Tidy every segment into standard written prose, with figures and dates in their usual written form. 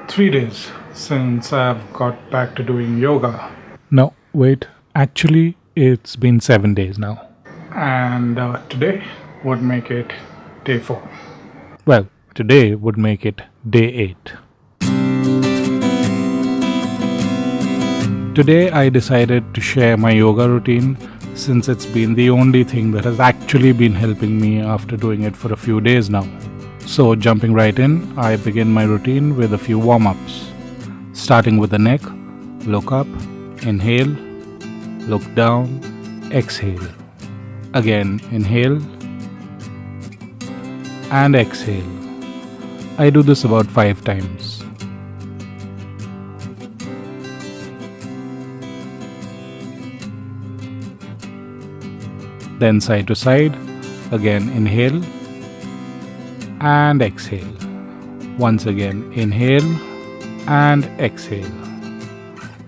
3 days since I've got back to doing yoga, No, wait. Actually, it's been 7 days now. and today would make it day 4. Well, today would make it day 8. Today, I decided to share my yoga routine since it's been the only thing that has actually been helping me after doing it for a few days now. So, jumping right in, I begin my routine with a few warm ups. Starting with the neck, look up, inhale, look down, exhale. Again, inhale and exhale. I do this about 5 times. Then side to side, again inhale and exhale. Once again, inhale and exhale.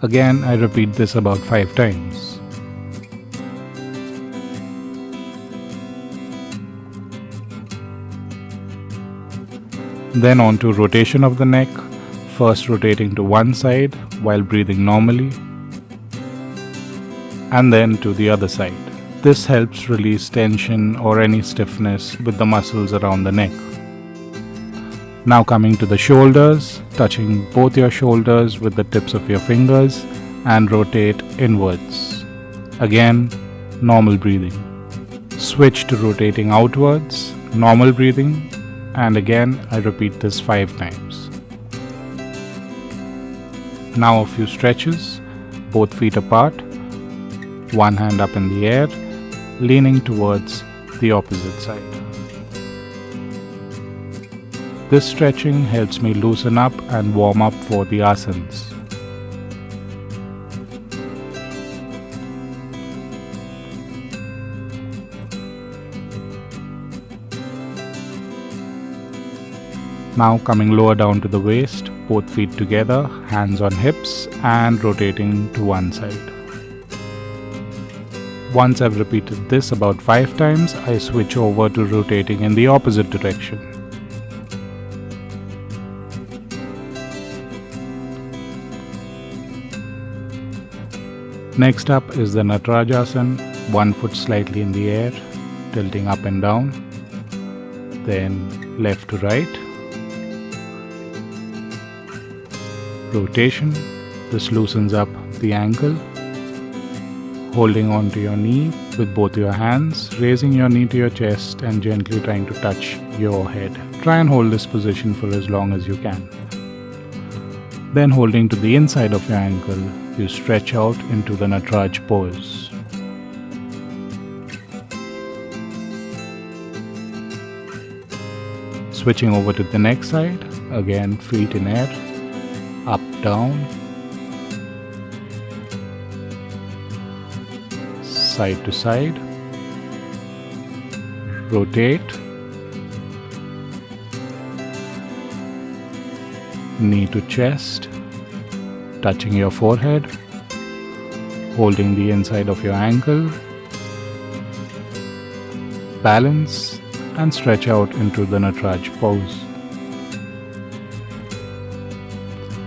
Again, I repeat this about 5 times. Then on to rotation of the neck, first rotating to one side while breathing normally, and then to the other side. This helps release tension or any stiffness with the muscles around the neck. Now coming to the shoulders, touching both your shoulders with the tips of your fingers and rotate inwards. Again, normal breathing. Switch to rotating outwards, normal breathing, and again I repeat this 5 times. Now a few stretches, both feet apart, one hand up in the air, leaning towards the opposite side. This stretching helps me loosen up and warm up for the asanas. Now coming lower down to the waist, both feet together, hands on hips and rotating to one side. Once I've repeated this about 5 times, I switch over to rotating in the opposite direction. Next up is the Natarajasana, one foot slightly in the air, tilting up and down, then left to right. Rotation, this loosens up the ankle. Holding on to your knee with both your hands, raising your knee to your chest and gently trying to touch your head. Try and hold this position for as long as you can. Then holding to the inside of your ankle, you stretch out into the Nataraj pose. Switching over to the next side, again feet in air, up, down, side to side, rotate, knee to chest, touching your forehead, holding the inside of your ankle, balance and stretch out into the Nataraj pose.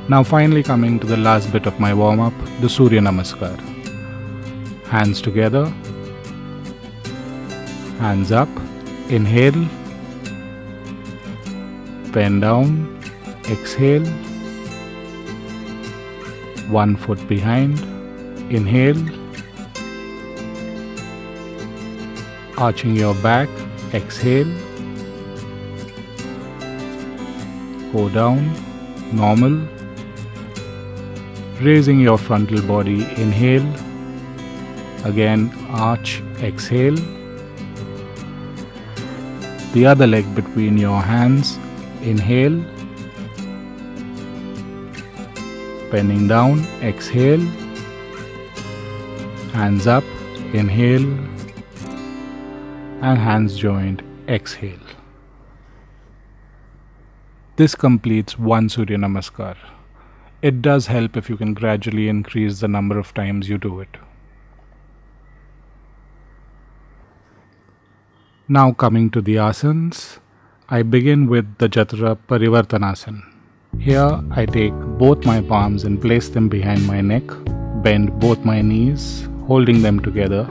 Now finally coming to the last bit of my warm-up, the Surya Namaskar. Hands together, hands up, inhale, bend down, exhale, one foot behind, inhale, arching your back, exhale, go down, normal, raising your frontal body, inhale, again arch, exhale, the other leg between your hands, inhale, bending down, exhale, hands up, inhale, and hands joined, exhale. This completes one Surya Namaskar. It does help if you can gradually increase the number of times you do it. Now coming to the asanas, I begin with the Jatra Parivartanasana. Here I take both my palms and place them behind my neck, bend both my knees, holding them together,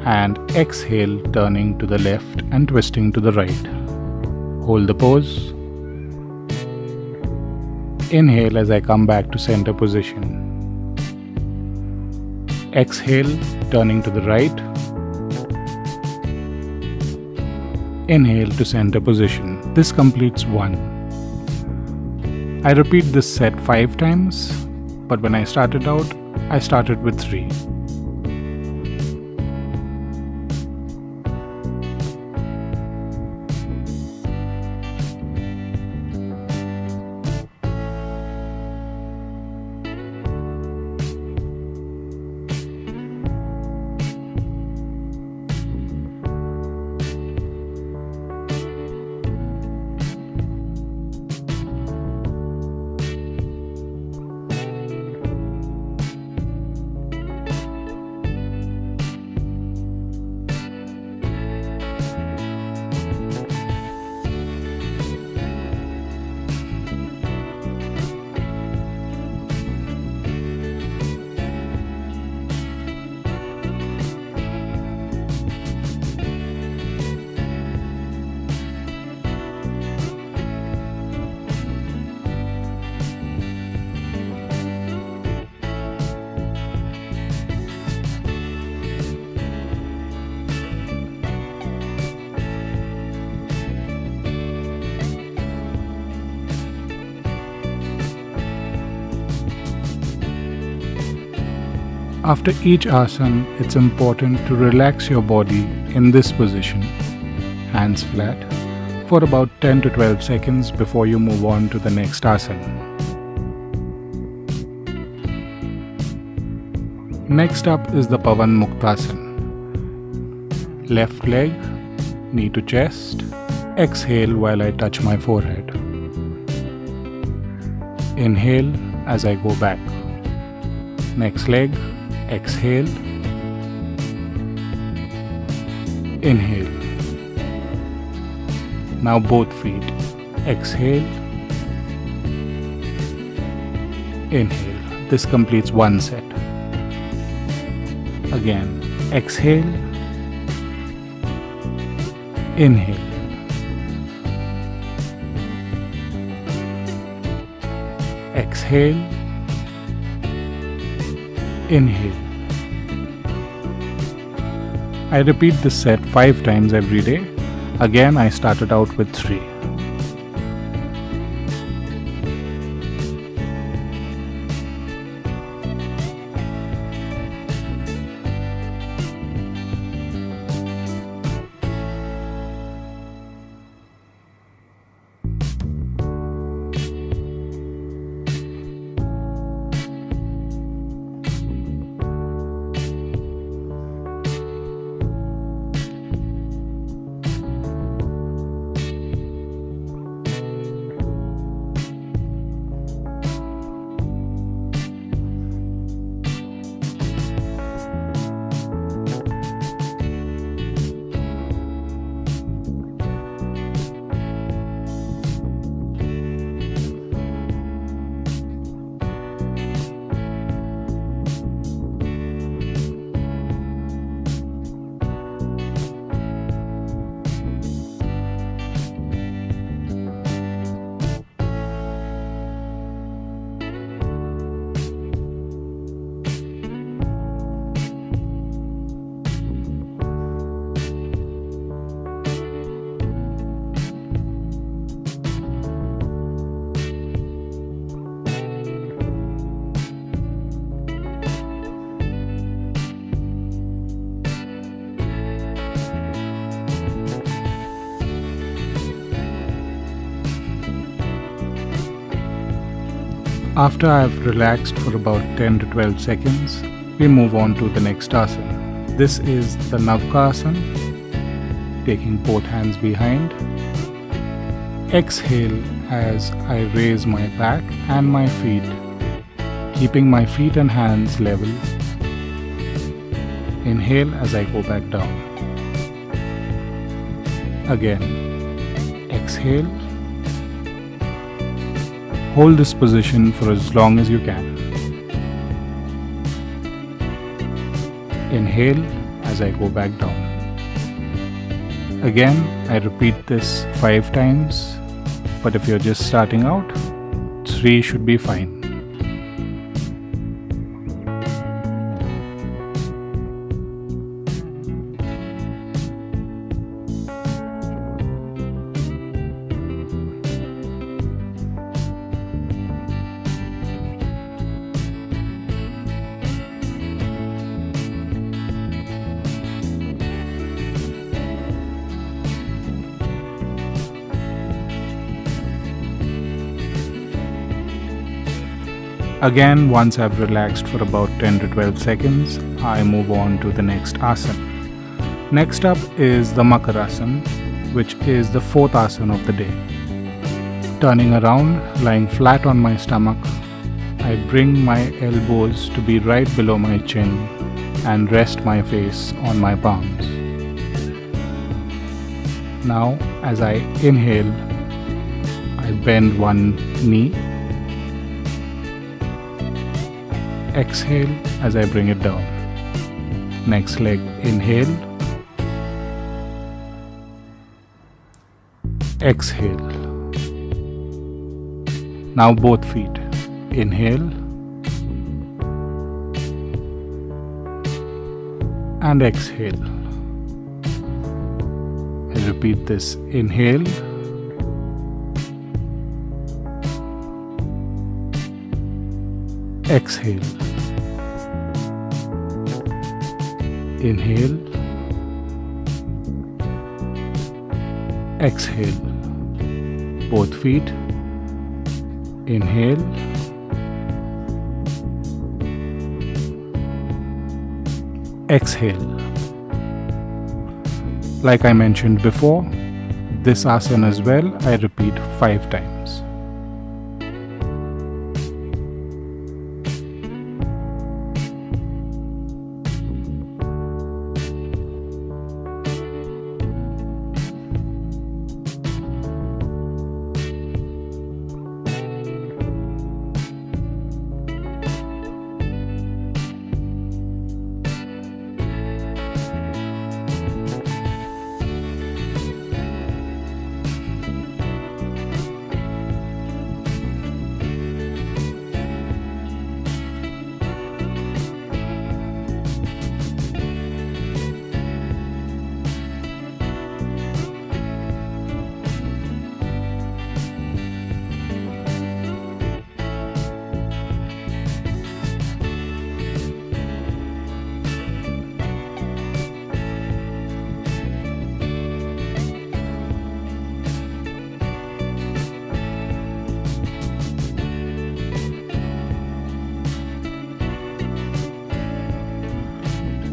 and exhale, turning to the left and twisting to the right. Hold the pose. Inhale as I come back to center position. Exhale, turning to the right. Inhale to center position. This completes 1. I repeat this set 5 times, but when I started out, I started with 3. After each asana, it's important to relax your body in this position, hands flat, for about 10 to 12 seconds before you move on to the next asana. Next up is the Pavan Muktasana. Left leg, knee to chest, exhale while I touch my forehead. Inhale as I go back. Next leg, exhale, inhale. Now both feet, exhale, inhale. This completes 1 set. Again, exhale, inhale. Exhale, inhale. I repeat this set 5 times every day. Again, I started out with 3. After I've relaxed for about 10 to 12 seconds, we move on to the next asana. This is the Navkasana, taking both hands behind. Exhale as I raise my back and my feet, keeping my feet and hands level. Inhale as I go back down. Again, exhale. Hold this position for as long as you can. Inhale as I go back down. Again, I repeat this 5 times, but if you're just starting out, 3 should be fine. Again, once I've relaxed for about 10 to 12 seconds, I move on to the next asana. Next up is the Makarasana, which is the 4th asana of the day. Turning around, lying flat on my stomach, I bring my elbows to be right below my chin and rest my face on my palms. Now, as I inhale, I bend one knee. Exhale as I bring it down. Next leg, inhale. Exhale. Now both feet. Inhale. And exhale. I repeat this. Inhale. Exhale. Inhale. Exhale. Both feet. Inhale. Exhale. Like I mentioned before, this asana as well, I repeat 5 times.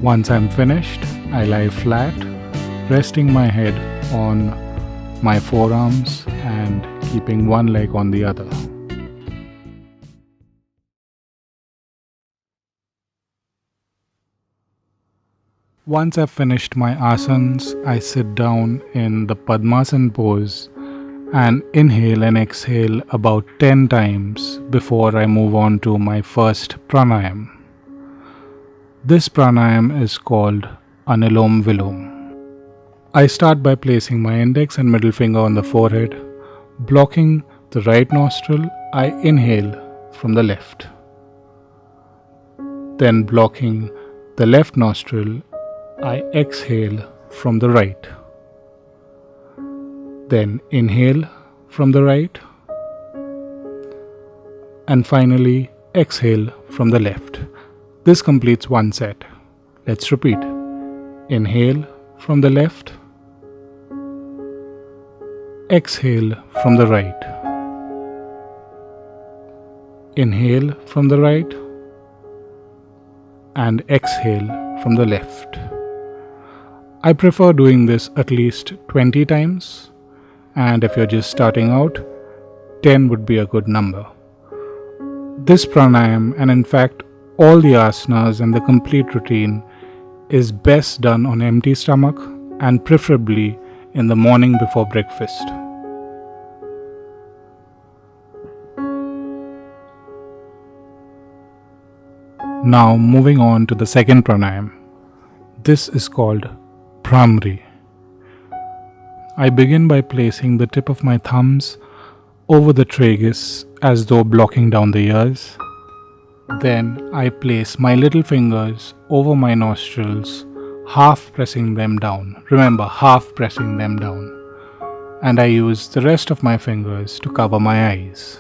Once I'm finished, I lie flat, resting my head on my forearms and keeping one leg on the other. Once I've finished my asanas, I sit down in the Padmasana pose and inhale and exhale about 10 times before I move on to my first pranayam. This pranayam is called Anulom Vilom. I start by placing my index and middle finger on the forehead. Blocking the right nostril, I inhale from the left. Then blocking the left nostril, I exhale from the right. Then inhale from the right. And finally exhale from the left. This completes one set. Let's repeat. Inhale from the left. Exhale from the right. Inhale from the right. And exhale from the left. I prefer doing this at least 20 times. And if you're just starting out, 10 would be a good number. This pranayam, and in fact all the asanas and the complete routine, is best done on empty stomach and preferably in the morning before breakfast. Now moving on to the second pranayam. This is called Bhramri. I begin by placing the tip of my thumbs over the tragus as though blocking down the ears. Then I place my little fingers over my nostrils, half pressing them down. Remember, half pressing them down. And I use the rest of my fingers to cover my eyes.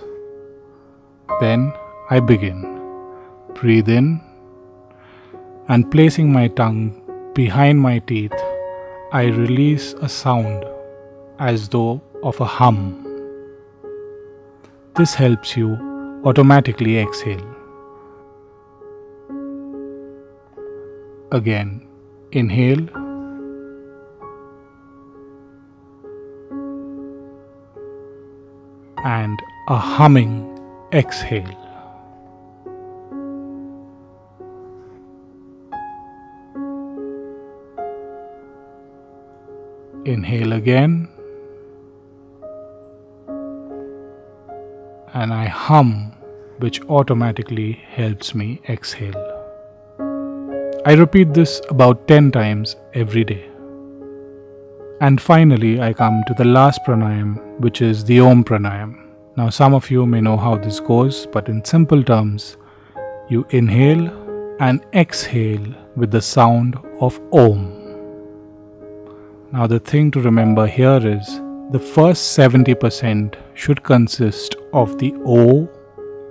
Then I begin. Breathe in, and placing my tongue behind my teeth, I release a sound as though of a hum. This helps you automatically exhale. Again, inhale, and a humming exhale. Inhale again, and I hum, which automatically helps me exhale. I repeat this about 10 times every day. And finally, I come to the last pranayam, which is the Om pranayam. Now, some of you may know how this goes, but in simple terms, you inhale and exhale with the sound of Om. Now, the thing to remember here is the first 70% should consist of the O,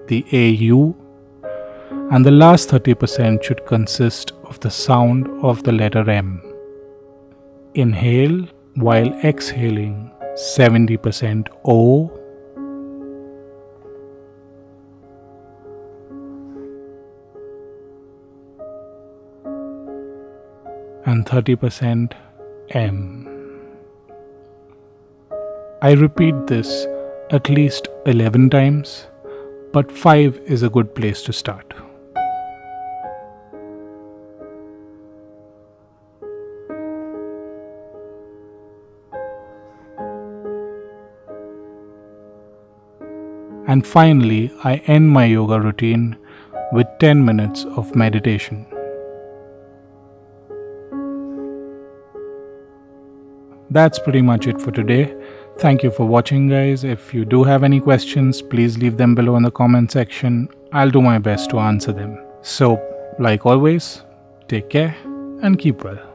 the AU, and the last 30% should consist of the sound of the letter M. Inhale while exhaling 70% O, and 30% M. I repeat this at least 11 times, but 5 is a good place to start. And finally, I end my yoga routine with 10 minutes of meditation. That's pretty much it for today. Thank you for watching, guys. If you do have any questions, please leave them below in the comment section. I'll do my best to answer them. So, like always, take care and keep well.